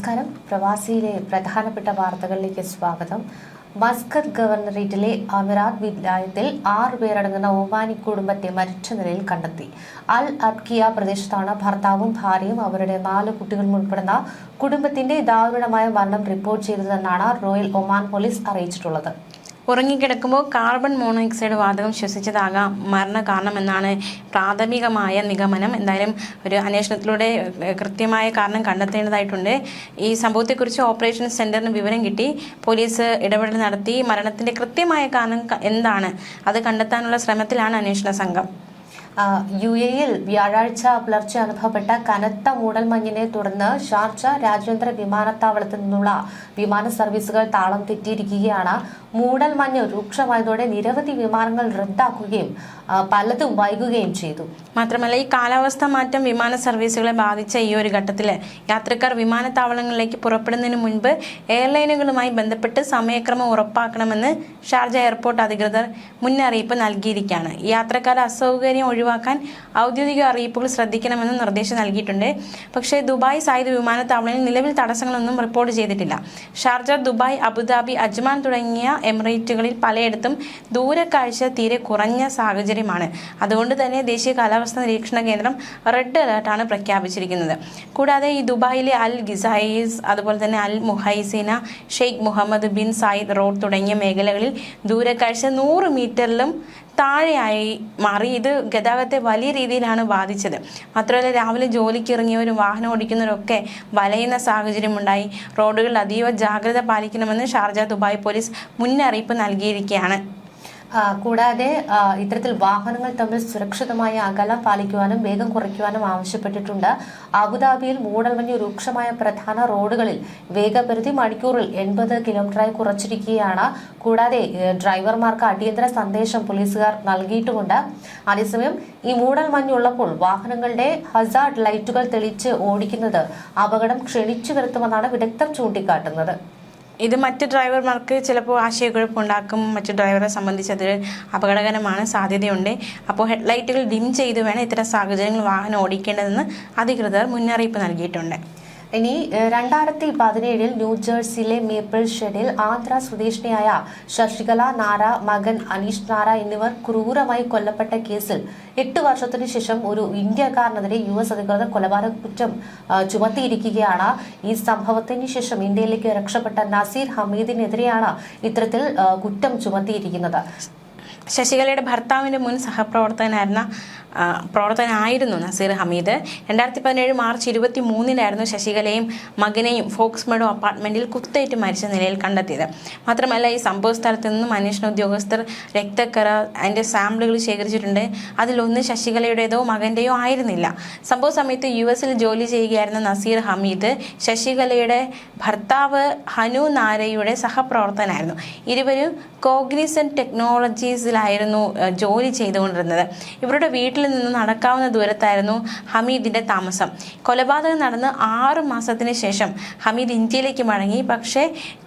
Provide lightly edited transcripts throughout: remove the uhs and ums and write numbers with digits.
നമസ്കാരം. പ്രവാസിയിലെ പ്രധാനപ്പെട്ട വാർത്തകളിലേക്ക് സ്വാഗതം. മസ്കത്ത് ഗവർണറേറ്റിലെ അമിറാത്ത് വിലായത്തിൽ 6 പേരടങ്ങുന്ന ഒമാനി കുടുംബത്തെ മരിച്ച നിലയിൽ കണ്ടെത്തി. അൽ അബ്കിയ പ്രദേശത്താണ് ഭർത്താവും ഭാര്യയും അവരുടെ 4 കുട്ടികളും ഉൾപ്പെടുന്ന കുടുംബത്തിന്റെ ദാരുണമായ മരണം റിപ്പോർട്ട് ചെയ്തതെന്നാണ് റോയൽ ഒമാൻ പോലീസ് അറിയിച്ചിട്ടുള്ളത്. ഉറങ്ങിക്കിടക്കുമ്പോൾ കാർബൺ മോണോക്സൈഡ് വാതകം ശ്വസിച്ചതാകാം മരണ കാരണമെന്നാണ് പ്രാഥമികമായ നിഗമനം. എന്തായാലും ഒരു അന്വേഷണത്തിലൂടെ കൃത്യമായ കാരണം കണ്ടെത്തേണ്ടതായിട്ടുണ്ട്. ഈ സംഭവത്തെക്കുറിച്ച് ഓപ്പറേഷൻ സെന്ററിന് വിവരം കിട്ടി. പോലീസ് ഇടപെടൽ നടത്തി. മരണത്തിന്റെ കൃത്യമായ കാരണം എന്താണ് അത് കണ്ടെത്താനുള്ള ശ്രമത്തിലാണ് അന്വേഷണ സംഘം. UAE-യിൽ വ്യാഴാഴ്ച പുലർച്ചെ അനുഭവപ്പെട്ട കനത്ത മൂടൽമഞ്ഞിനെ തുടർന്ന് ഷാർജ രാജ്യാന്തര വിമാനത്താവളത്തിൽ നിന്നുള്ള വിമാന സർവീസുകൾ താളം തെറ്റിയിരിക്കുകയാണ്. മൂടൽമഞ്ഞ് രൂക്ഷമായതോടെ നിരവധി വിമാനങ്ങൾ റദ്ദാക്കുകയും പലതും വൈകുകയും ചെയ്തു. മാത്രമല്ല, ഈ കാലാവസ്ഥാ മാറ്റം വിമാന സർവീസുകളെ ബാധിച്ച ഈ ഒരു ഘട്ടത്തിൽ യാത്രക്കാർ വിമാനത്താവളങ്ങളിലേക്ക് പുറപ്പെടുന്നതിന് മുൻപ് എയർലൈനുകളുമായി ബന്ധപ്പെട്ട് സമയക്രമം ഉറപ്പാക്കണമെന്ന് ഷാർജ എയർപോർട്ട് അധികൃതർ മുന്നറിയിപ്പ് നൽകിയിരിക്കുകയാണ്. യാത്രക്കാർ അസൗകര്യം ഒഴിവാക്കാൻ ഔദ്യോഗിക അറിയിപ്പുകൾ ശ്രദ്ധിക്കണമെന്ന് നിർദ്ദേശം നൽകിയിട്ടുണ്ട്. പക്ഷേ ദുബായ് സായിദ് വിമാനത്താവളങ്ങളിൽ നിലവിൽ തടസ്സങ്ങളൊന്നും റിപ്പോർട്ട് ചെയ്തിട്ടില്ല. ഷാർജ, ദുബായ്, അബുദാബി, അജ്മാൻ തുടങ്ങിയ എമിറേറ്റുകളിൽ പലയിടത്തും ദൂരക്കാഴ്ച തീരെ കുറഞ്ഞ സാഹചര്യമാണ്. അതുകൊണ്ട് തന്നെ ദേശീയ കാലാവസ്ഥാ നിരീക്ഷണ കേന്ദ്രം റെഡ് അലർട്ടാണ് പ്രഖ്യാപിച്ചിരിക്കുന്നത്. കൂടാതെ ഈ ദുബായിലെ അൽ ഗിസായിസ്, അതുപോലെ തന്നെ al Muhaisnah, Sheikh Mohammed bin Zayed road തുടങ്ങിയ മേഖലകളിൽ ദൂരക്കാഴ്ച 100 മീറ്ററിലും താഴെയായി മാറി. ഇത് ഗതാഗതത്തെ വലിയ രീതിയിലാണ് ബാധിച്ചത്. മാത്രമല്ല, രാവിലെ ജോലിക്ക് ഇറങ്ങിയവരും വാഹനം ഓടിക്കുന്നവരൊക്കെ വലയുന്ന സാഹചര്യമുണ്ടായി. റോഡുകളിൽ അതീവ ജാഗ്രത പാലിക്കണമെന്ന് ഷാർജ ദുബായ് പോലീസ് മുന്നറിയിപ്പ് നൽകിയിരിക്കുകയാണ്. കൂടാതെ ഇത്തരത്തിൽ വാഹനങ്ങൾ തമ്മിൽ സുരക്ഷിതമായ അകലം പാലിക്കുവാനും വേഗം കുറയ്ക്കുവാനും ആവശ്യപ്പെട്ടിട്ടുണ്ട്. അബുദാബിയിൽ മൂടൽമഞ്ഞ് രൂക്ഷമായ പ്രധാന റോഡുകളിൽ വേഗപരിധി മണിക്കൂറിൽ 80 കിലോമീറ്ററായി കുറച്ചിരിക്കുകയാണ്. കൂടാതെ ഡ്രൈവർമാർക്ക് അടിയന്തര സന്ദേശം പോലീസുകാർ നൽകിയിട്ടുമുണ്ട്. അതേസമയം ഈ മൂടൽമഞ്ഞുള്ളപ്പോൾ വാഹനങ്ങളുടെ ഹസാർഡ് ലൈറ്റുകൾ തെളിച്ച് ഓടിക്കുന്നത് അപകടം ക്ഷണിച്ചു വരുത്തുമെന്നാണ് വിദഗ്ധർ ചൂണ്ടിക്കാട്ടുന്നത്. ഇത് മറ്റ് ഡ്രൈവർമാർക്ക് ചിലപ്പോൾ ആശയക്കുഴപ്പമുണ്ടാക്കും. മറ്റു ഡ്രൈവറെ സംബന്ധിച്ച് അത് അപകടകരമാണ്, സാധ്യതയുണ്ട്. അപ്പോൾ ഹെഡ്ലൈറ്റുകൾ ഡിം ചെയ്ത് വേണം ഇത്തരം സാഹചര്യങ്ങൾ വാഹനം ഓടിക്കേണ്ടതെന്ന് അധികൃതർ മുന്നറിയിപ്പ് നൽകിയിട്ടുണ്ട്. ഇനി 2017 ന്യൂജേഴ്സിയിലെ മേപ്പിൾ ഷെഡിൽ ആന്ധ്ര സ്വദേശിനിയായ ശശികല നാര, മകൻ അനീഷ് നാര എന്നിവർ ക്രൂരമായി കൊല്ലപ്പെട്ട കേസിൽ 8 വർഷത്തിനു ശേഷം ഒരു ഇന്ത്യക്കാരനെതിരെ US അധികൃതർ കൊലപാതക കുറ്റം ചുമത്തിയിരിക്കുകയാണ്. ഈ സംഭവത്തിന് ശേഷം ഇന്ത്യയിലേക്ക് രക്ഷപ്പെട്ട നസീർ ഹമീദിനെതിരെയാണ് ഇത്തരത്തിൽ കുറ്റം ചുമത്തിയിരിക്കുന്നത്. ശശികലയുടെ ഭർത്താവിൻ്റെ മുൻ പ്രവർത്തകനായിരുന്നു നസീർ ഹമീദ്. 2017 മാർച്ച് 23 ശശികലയും മകനെയും ഫോക്സ് മെഡോ അപ്പാർട്ട്മെന്റിൽ കുത്തേറ്റ് മരിച്ച നിലയിൽ കണ്ടെത്തിയത്. മാത്രമല്ല, ഈ സംഭവ സ്ഥലത്ത് നിന്നും അന്വേഷണ ഉദ്യോഗസ്ഥർ രക്തക്കറ അതിൻ്റെ സാമ്പിളുകൾ ശേഖരിച്ചിട്ടുണ്ട്. അതിലൊന്ന് ശശികലയുടേതോ മകൻ്റെയോ ആയിരുന്നില്ല. സംഭവ സമയത്ത് US ജോലി ചെയ്യുകയായിരുന്ന നസീർ ഹമീദ് ശശികലയുടെ ഭർത്താവ് ഹനു നാരയുടെ സഹപ്രവർത്തകനായിരുന്നു. ഇരുവരും കോഗ്നിസന്റ് ടെക്നോളജീസിലായിരുന്നു ജോലി ചെയ്തുകൊണ്ടിരുന്നത്. ഇവരുടെ വീട്ടിൽ നിന്ന് നടക്കാവുന്ന ദൂരത്തായിരുന്നു ഹമീദിന്റെ താമസം. കൊലപാതകം നടന്ന് 6 മാസത്തിന് ശേഷം ഹമീദ് ഇന്ത്യയിലേക്ക് മടങ്ങി. പക്ഷേ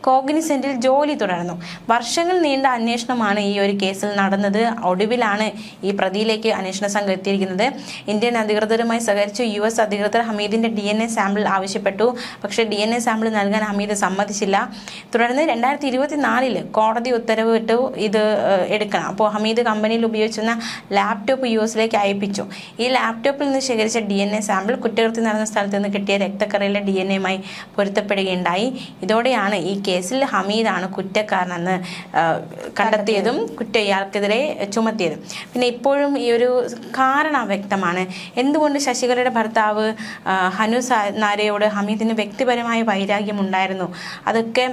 കോഗ്നിസന്റിൽ ജോലി തുടർന്നു. വർഷങ്ങൾ നീണ്ട അന്വേഷണമാണ് ഈ ഒരു കേസിൽ നടന്നത്. ഒടുവിലാണ് ഈ പ്രതിയിലേക്ക് അന്വേഷണ സംഘം എത്തിയിരിക്കുന്നത്. ഇന്ത്യൻ അധികൃതരുമായി സഹകരിച്ച് US അധികൃതർ ഹമീദിന്റെ DNA സാമ്പിൾ ആവശ്യപ്പെട്ടു. പക്ഷേ DNA സാമ്പിൾ നൽകാൻ ഹമീദ് സമ്മതിച്ചില്ല. തുടർന്ന് 2024 കോടതി ഉത്തരവിട്ടു ഇത് എടുക്കണം. അപ്പോൾ ഹമീദ് കമ്പനിയിൽ ഉപയോഗിച്ചിരുന്ന ലാപ്ടോപ്പ് US അയപ്പിച്ചു. ഈ ലാപ്ടോപ്പിൽ നിന്ന് ശേഖരിച്ച DNA സാമ്പിൾ കുറ്റകൃത്യം നടന്ന സ്ഥലത്ത് നിന്ന് കിട്ടിയ രക്തക്കറയിലെ DNA-യുമായി പൊരുത്തപ്പെടുകയുണ്ടായി. ഇതോടെയാണ് ഈ കേസിൽ ഹമീദാണ് കുറ്റക്കാരനെന്ന് കണ്ടെത്തിയതും ഇയാൾക്കെതിരെ ചുമത്തിയതും. പിന്നെ ഇപ്പോഴും ഈ ഒരു കാരണം അവ്യക്തമാണ്. എന്തുകൊണ്ട് ശശികലയുടെ ഭർത്താവ് ഹനു നാരയോട് ഹമീദിന് വ്യക്തിപരമായ വൈരാഗ്യം ഉണ്ടായിരുന്നു? അതൊക്കെ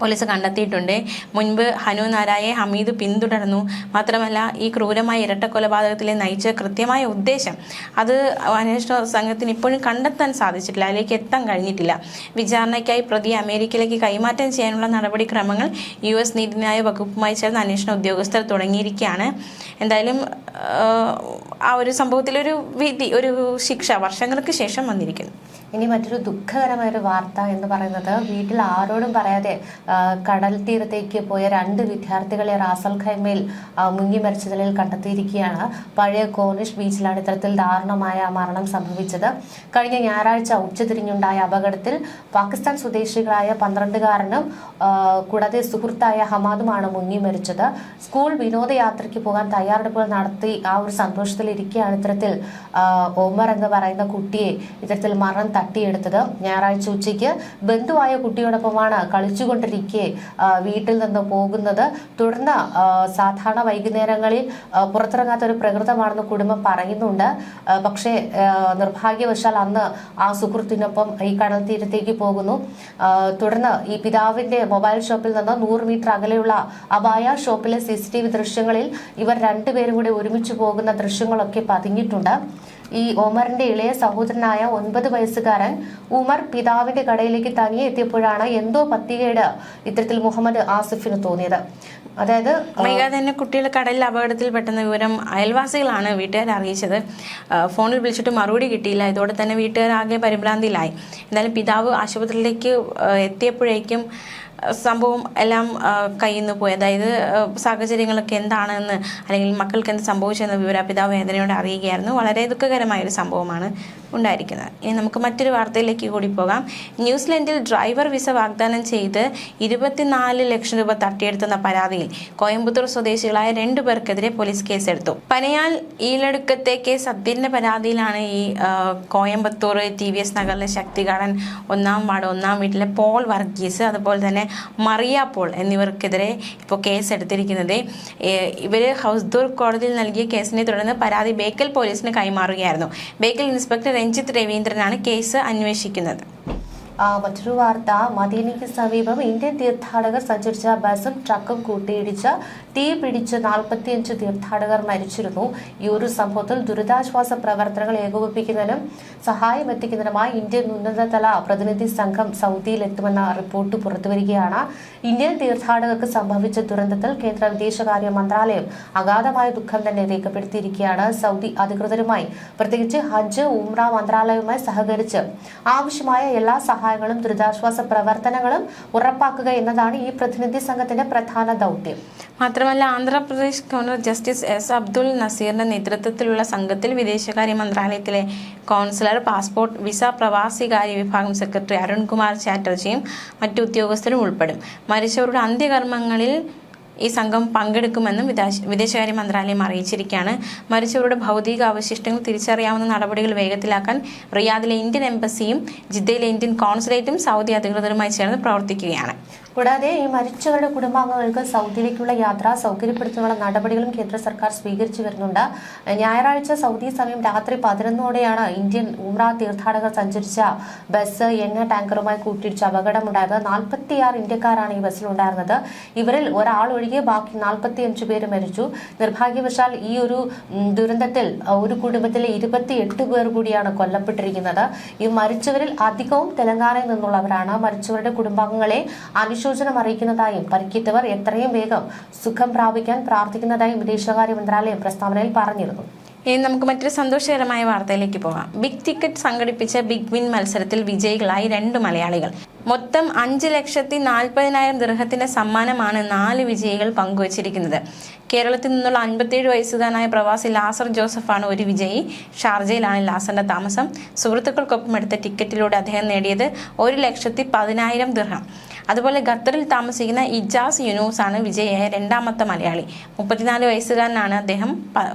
പോലീസ് കണ്ടെത്തിയിട്ടുണ്ട്. മുൻപ് ഹനു നാരായെ ഹമീദ് പിന്തുടർന്നു. മാത്രമല്ല, ഈ ക്രൂരമായ ഇരട്ട കൊലപാതകത്തിലെ നയിച്ച കൃത്യമായ ഉദ്ദേശം അത് അന്വേഷണ സംഘത്തിന് ഇപ്പോഴും കണ്ടെത്താൻ സാധിച്ചിട്ടില്ല, അതിലേക്ക് എത്താൻ കഴിഞ്ഞിട്ടില്ല. വിചാരണയ്ക്കായി പ്രതിയെ അമേരിക്കയിലേക്ക് കൈമാറ്റം ചെയ്യാനുള്ള നടപടിക്രമങ്ങൾ US നീതിന്യായ വകുപ്പുമായി ചേർന്ന് അന്വേഷണ ഉദ്യോഗസ്ഥർ തുടങ്ങിയിരിക്കുകയാണ്. എന്തായാലും ആ ഒരു സംഭവത്തിലൊരു വിധി, ഒരു ശിക്ഷ വർഷങ്ങൾക്ക് ശേഷം വന്നിരിക്കുന്നു. ഇനി മറ്റൊരു ദുഃഖകരമായൊരു വാർത്ത എന്ന് പറയുന്നത്, വീട്ടിൽ ആരോടും പറയാതെ കടൽ തീരത്തേക്ക് പോയ 2 വിദ്യാർത്ഥികളെ റാസൽ ഖൈമയിൽ മുങ്ങി മരിച്ച നിലയിൽ കണ്ടെത്തിയിരിക്കുകയാണ്. പഴയ കോർണിഷ് ബീച്ചിലാണ് ഇത്തരത്തിൽ ദാരുണമായ മരണം സംഭവിച്ചത്. കഴിഞ്ഞ ഞായറാഴ്ച ഉച്ചതിരിഞ്ഞുണ്ടായ അപകടത്തിൽ പാകിസ്ഥാൻ സ്വദേശികളായ 12കാരനും കൂടാതെ സുഹൃത്തായ ഹമാദുമാണ് മുങ്ങി മരിച്ചത്. സ്കൂൾ വിനോദയാത്രയ്ക്ക് പോകാൻ തയ്യാറെടുപ്പുകൾ നടത്തി ആ ഒരു സന്തോഷത്തിലിരിക്കുകയാണ് ഇത്തരത്തിൽ ഒമർ എന്ന് പറയുന്ന കുട്ടിയെ ഇത്തരത്തിൽ മരണം തട്ടിയെടുത്തത്. ഞായറാഴ്ച ഉച്ചയ്ക്ക് ബന്ധുവായ കുട്ടിയോടൊപ്പമാണ് കളിച്ചുകൊണ്ടിരിക്കെ വീട്ടിൽ നിന്ന് പോകുന്നത്. തുടർന്ന് സാധാരണ വൈകുന്നേരങ്ങളിൽ പുറത്തിറങ്ങാത്ത ഒരു പ്രകൃതമാണെന്ന് കുടുംബം പറയുന്നുണ്ട്. പക്ഷേ നിർഭാഗ്യവശാൽ അന്ന് ആ സുഹൃത്തിനൊപ്പം ഈ കടൽ തീരത്തേക്ക് പോകുന്നു. തുടർന്ന് ഈ പിതാവിന്റെ മൊബൈൽ ഷോപ്പിൽ നിന്ന് 100 മീറ്റർ അകലെയുള്ള അബായ ഷോപ്പിലെ CCTV ദൃശ്യങ്ങളിൽ ഇവർ 2 പേരും കൂടി ഒരുമിച്ച് പോകുന്ന ദൃശ്യങ്ങളൊക്കെ പതിഞ്ഞിട്ടുണ്ട്. ഈ ഒമറിന്റെ ഇളയ സഹോദരനായ 9 വയസ്സുകാരൻ ഉമർ പിതാവിന്റെ കടയിലേക്ക് തനിയെ എത്തിയപ്പോഴാണ് എന്തോ പത്തികേട് ഇത്തരത്തിൽ മുഹമ്മദ് ആസിഫിന് തോന്നിയത്. അതായത് വൈകാതെ തന്നെ കുട്ടികൾ കടലിൽ അപകടത്തിൽ പെട്ടെന്ന വിവരം അയൽവാസികളാണ് വീട്ടുകാരെ അറിയിച്ചത്. ഫോണിൽ വിളിച്ചിട്ട് മറുപടി കിട്ടിയില്ല. ഇതോടെ തന്നെ വീട്ടുകാരാകെ പരിഭ്രാന്തിയിലായി. എന്തായാലും പിതാവ് ആശുപത്രിയിലേക്ക് എത്തിയപ്പോഴേക്കും സംഭവം എല്ലാം കയ്യിൽ നിന്ന് പോയി. അതായത് സാഹചര്യങ്ങളൊക്കെ എന്താണെന്ന്, അല്ലെങ്കിൽ മക്കൾക്ക് എന്ത് സംഭവിച്ചെന്ന വിവരം പിതാവ് വേദനയോടെ അറിയുകയായിരുന്നു. വളരെ ദുഃഖകരമായൊരു സംഭവമാണ് ഉണ്ടായിരിക്കുന്നത്. ഇനി നമുക്ക് മറ്റൊരു വാർത്തയിലേക്ക് കൂടി പോകാം. ന്യൂസിലൻഡിൽ ഡ്രൈവർ വിസ വാഗ്ദാനം ചെയ്ത് 24 ലക്ഷം രൂപ തട്ടിയെടുത്തുന്ന പരാതിയിൽ കോയമ്പത്തൂർ സ്വദേശികളായ 2 പേർക്കെതിരെ പോലീസ് കേസെടുത്തു. പനയാൽ ഈലടുക്കത്തെ കേസ് അദ്ദിന്റെ പരാതിയിലാണ് ഈ കോയമ്പത്തൂർ TVS നഗറിലെ ശക്തികാടൻ 1-ാം വാർഡ് 1-ാം വീട്ടിലെ പോൾ വർഗീസ്, അതുപോലെ തന്നെ മറിയ പോൾ എന്നിവർക്കെതിരെ ഇപ്പോൾ കേസെടുത്തിരിക്കുന്നത്. ഇവർ ഹൗസ്ദൂർ കോടതിയിൽ നൽകിയ കേസിനെ തുടർന്ന് പരാതി ബേക്കൽ പോലീസിന് കൈമാറുകയായിരുന്നു. ബേക്കൽ ഇൻസ്പെക്ടർ രഞ്ജിത്ത് രവീന്ദ്രനാണ് കേസ് അന്വേഷിക്കുന്നത്. മറ്റൊരു വാർത്ത, മദീനയ്ക്ക് സമീപം ഇന്ത്യൻ തീർത്ഥാടകർ സഞ്ചരിച്ച ബസും ട്രക്കും കൂട്ടിയിടിച്ച് തീ പിടിച്ച് 45 തീർത്ഥാടകർ മരിച്ചിരുന്നു. ഈ ഒരു സംഭവത്തിൽ ദുരിതാശ്വാസ പ്രവർത്തനങ്ങൾ ഏകോപിപ്പിക്കുന്നതിനും സഹായം എത്തിക്കുന്നതിനുമായി ഇന്ത്യൻ ഉന്നതതല പ്രതിനിധി സംഘം സൗദിയിലെത്തുമെന്ന റിപ്പോർട്ട് പുറത്തുവരികയാണ്. ഇന്ത്യൻ തീർത്ഥാടകർക്ക് സംഭവിച്ച ദുരന്തത്തിൽ കേന്ദ്ര വിദേശകാര്യ മന്ത്രാലയം അഗാധമായ ദുഃഖം തന്നെ രേഖപ്പെടുത്തിയിരിക്കുകയാണ്. സൗദി അധികൃതരുമായി, പ്രത്യേകിച്ച് ഹജ്ജ് ഉംറ മന്ത്രാലയവുമായി സഹകരിച്ച് ആവശ്യമായ എല്ലാ സഹായങ്ങളും ദുരിതാശ്വാസ പ്രവർത്തനങ്ങളും ഉറപ്പാക്കുക എന്നതാണ് ഈ പ്രതിനിധി സംഘത്തിന്റെ പ്രധാന ദൗത്യം. മാത്രമല്ല, Andhra Pradesh governor justice S. Abdul നസീറിന്റെ നേതൃത്വത്തിലുള്ള സംഘത്തിൽ വിദേശകാര്യ മന്ത്രാലയത്തിലെ കോൺസുലർ, പാസ്പോർട്ട്, വിസ, പ്രവാസികാര്യ വിഭാഗം സെക്രട്ടറി അരുൺകുമാർ ചാറ്റർജിയും മറ്റു ഉദ്യോഗസ്ഥരും ഉൾപ്പെടും. മരിച്ചവരുടെ അന്ത്യകർമ്മങ്ങളിൽ ഈ സംഘം പങ്കെടുക്കുമെന്നും വിദേശകാര്യ മന്ത്രാലയം അറിയിച്ചിരിക്കുകയാണ്. മരിച്ചവരുടെ ഭൗതിക അവശിഷ്ടങ്ങൾ തിരിച്ചറിയാവുന്ന നടപടികൾ വേഗത്തിലാക്കാൻ റിയാദിലെ ഇന്ത്യൻ എംബസിയും ജിദ്ദയിലെ ഇന്ത്യൻ കോൺസുലേറ്റും സൗദി അധികൃതരുമായി ചേർന്ന് പ്രവർത്തിക്കുകയാണ്. കൂടാതെ ഈ മരിച്ചവരുടെ കുടുംബാംഗങ്ങൾക്ക് സൗദിയിലേക്കുള്ള യാത്ര സൗകര്യപ്പെടുത്താനുള്ള നടപടികളും കേന്ദ്ര സർക്കാർ സ്വീകരിച്ചു വരുന്നുണ്ട്. ഞായറാഴ്ച സൗദി സമയം രാത്രി 11ഓടെയാണ് ഇന്ത്യൻ ഉംറ തീർത്ഥാടകർ സഞ്ചരിച്ച ബസ് എണ്ണ ടാങ്കറുമായി കൂട്ടിയിടിച്ച് അപകടമുണ്ടായത്. 46 ഇന്ത്യക്കാരാണ് ഈ ബസ്സിലുണ്ടായിരുന്നത്. ഇവരിൽ ഒരാൾ ഒഴികെ ബാക്കി 45 പേര് മരിച്ചു. നിർഭാഗ്യവശാൽ ഈ ഒരു ദുരന്തത്തിൽ ഒരു കുടുംബത്തിലെ 28 പേർ കൂടിയാണ് കൊല്ലപ്പെട്ടിരിക്കുന്നത്. ഈ മരിച്ചവരിൽ അധികവും തെലങ്കാനയിൽ നിന്നുള്ളവരാണ്. മരിച്ചവരുടെ കുടുംബാംഗങ്ങളെ അനുശോചനം അറിയിക്കുന്നതായും പരിക്കേറ്റവർ എത്രയും വേഗം സുഖം പ്രാപിക്കാൻ പ്രാർത്ഥിക്കുന്നതായും വിദേശകാര്യ മന്ത്രാലയം പ്രസ്താവനയിൽ പറഞ്ഞിരുന്നു. ഇനി നമുക്ക് മറ്റൊരു സന്തോഷകരമായ വാർത്തയിലേക്ക് പോകാം. ബിഗ് ടിക്കറ്റ് സംഘടിപ്പിച്ച ബിഗ് വിൻ മത്സരത്തിൽ വിജയികളായി 2 മലയാളികൾ. മൊത്തം 5,40,000 ദിർഹത്തിന്റെ സമ്മാനമാണ് 4 വിജയികൾ പങ്കുവച്ചിരിക്കുന്നത്. കേരളത്തിൽ നിന്നുള്ള 57 വയസ്സുകാരനായ പ്രവാസി ലാസർ ജോസഫാണ് ഒരു വിജയി. ഷാർജയിലാണ് ലാസറിന്റെ താമസം. സുഹൃത്തുക്കൾക്കൊപ്പം എടുത്ത ടിക്കറ്റിലൂടെ അദ്ദേഹം നേടിയത് 1,10,000 ദിർഹം. അതുപോലെ ഖത്തറിൽ താമസിക്കുന്ന ഇജാസ് യുനൂസ് ആണ് വിജയിയായ 2ാമത്തെ മലയാളി. 34 വയസ്സുകാരനാണ് അദ്ദേഹം.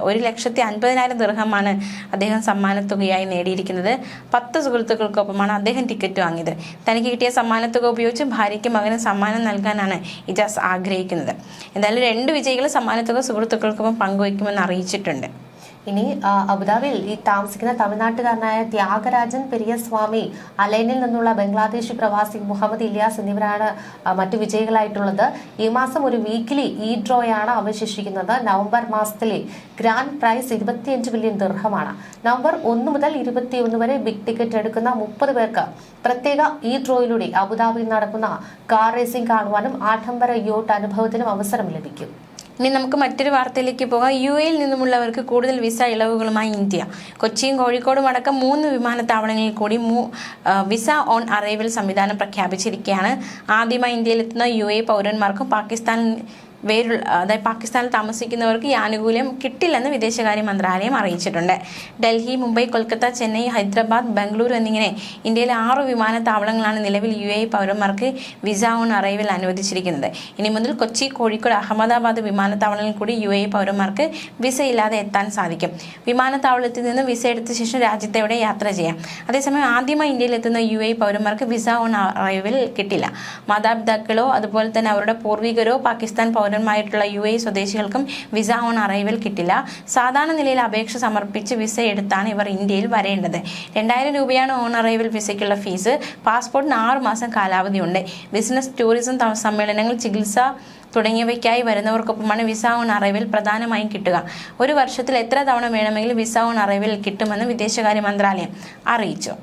1,50,000 ദിർഹമാണ് അദ്ദേഹം സമ്മാനത്തുകയായി നേടിയിരിക്കുന്നത്. 10 സുഹൃത്തുക്കൾക്കൊപ്പമാണ് അദ്ദേഹം ടിക്കറ്റ് വാങ്ങിയത്. തനിക്ക് കിട്ടിയ സമ്മാനത്തുക ഉപയോഗിച്ച് ഭാര്യയ്ക്കും മകനും സമ്മാനം നൽകാനാണ് ഇജാസ് ആഗ്രഹിക്കുന്നത്. എന്തായാലും 2 വിജയികൾ സമ്മാനത്തുക സുഹൃത്തുക്കൾക്കൊപ്പം പങ്കുവയ്ക്കുമെന്ന് അറിയിച്ചിട്ടുണ്ട്. ഇനി അബുദാബിയിൽ ഈ താമസിക്കുന്ന തമിഴ്നാട്ടുകാരനായ ത്യാഗരാജൻ പെരിയസ്വാമി, അലൈനിൽ നിന്നുള്ള ബംഗ്ലാദേശി പ്രവാസി മുഹമ്മദ് ഇലിയാസ് എന്നിവരാണ് മറ്റു വിജയികളായിട്ടുള്ളത്. ഈ മാസം ഒരു വീക്കിലി ഡ്രോയാണ് അവശേഷിക്കുന്നത്. നവംബർ മാസത്തിലെ ഗ്രാൻഡ് പ്രൈസ് 25 മില്യൺ ദിർഹമാണ്. നവംബർ 1 മുതൽ 21 വരെ ബിഗ് ടിക്കറ്റ് എടുക്കുന്ന 30 പേർക്ക് പ്രത്യേക ഡ്രോയിലൂടെ അബുദാബിയിൽ നടക്കുന്ന കാർ റേസിംഗ് കാണുവാനും ആഡംബര യോട്ട് അനുഭവത്തിനും അവസരം ലഭിക്കും. ഇനി നമുക്ക് മറ്റൊരു വാർത്തയിലേക്ക് പോകാം. UAE-യിൽ നിന്നുമുള്ളവർക്ക് കൂടുതൽ വിസ ഇളവുകളുമായി ഇന്ത്യ. കൊച്ചിയും കോഴിക്കോടും അടക്കം 3 വിമാനത്താവളങ്ങളിൽ കൂടി വിസ ഓൺ അറൈവൽ സംവിധാനം പ്രഖ്യാപിച്ചിരിക്കുകയാണ്. ആദ്യമായി ഇന്ത്യയിലെത്തുന്ന UAE പൗരന്മാർക്കും പാകിസ്ഥാനിൽ താമസിക്കുന്നവർക്ക് ഈ ആനുകൂല്യം കിട്ടില്ലെന്ന് വിദേശകാര്യ മന്ത്രാലയം അറിയിച്ചിട്ടുണ്ട്. ഡൽഹി, മുംബൈ, കൊൽക്കത്ത, ചെന്നൈ, ഹൈദരാബാദ്, ബംഗളൂരു എന്നിങ്ങനെ ഇന്ത്യയിലെ 6 വിമാനത്താവളങ്ങളാണ് നിലവിൽ UAE പൗരന്മാർക്ക് വിസ ഓൺ അറൈവൽ അനുവദിച്ചിരിക്കുന്നത്. ഇനി മുതൽ കൊച്ചി, കോഴിക്കോട്, അഹമ്മദാബാദ് വിമാനത്താവളങ്ങളിൽ കൂടി UAE പൗരന്മാർക്ക് വിസ ഇല്ലാതെ എത്താൻ സാധിക്കും. വിമാനത്താവളത്തിൽ നിന്ന് വിസ എടുത്ത ശേഷം രാജ്യത്തെവിടെ യാത്ര ചെയ്യാം. അതേസമയം ആദ്യമായി ഇന്ത്യയിലെത്തുന്ന UAE പൗരന്മാർക്ക് വിസ ഓൺ അറൈവൽ കിട്ടില്ല. മാതാപിതാക്കളോ അതുപോലെ തന്നെ അവരുടെ പൂർവികരോ പാകിസ്ഥാൻ പൗരന്മാരായിട്ടുള്ള UAE സ്വദേശികൾക്കും വിസ ഓൺ അറൈവൽ കിട്ടില്ല. സാധാരണ നിലയിൽ അപേക്ഷ സമർപ്പിച്ച് വിസ എടുത്താണ് ഇവർ ഇന്ത്യയിൽ വരേണ്ടത്. 2000 രൂപയാണ് ഓൺ അറൈവൽ വിസയ്ക്കുള്ള ഫീസ്. പാസ്പോർട്ടിന് 6 മാസം കാലാവധിയുണ്ട്. ബിസിനസ്, ടൂറിസം, സമ്മേളനങ്ങൾ, ചികിത്സ തുടങ്ങിയവയ്ക്കായി വരുന്നവർക്കൊപ്പമാണ് വിസ ഓൺ അറൈവൽ പ്രധാനമായും കിട്ടുക. ഒരു വർഷത്തിൽ എത്ര തവണ വേണമെങ്കിലും വിസ ഓൺ അറൈവൽ കിട്ടുമെന്ന് വിദേശകാര്യ മന്ത്രാലയം അറിയിച്ചു.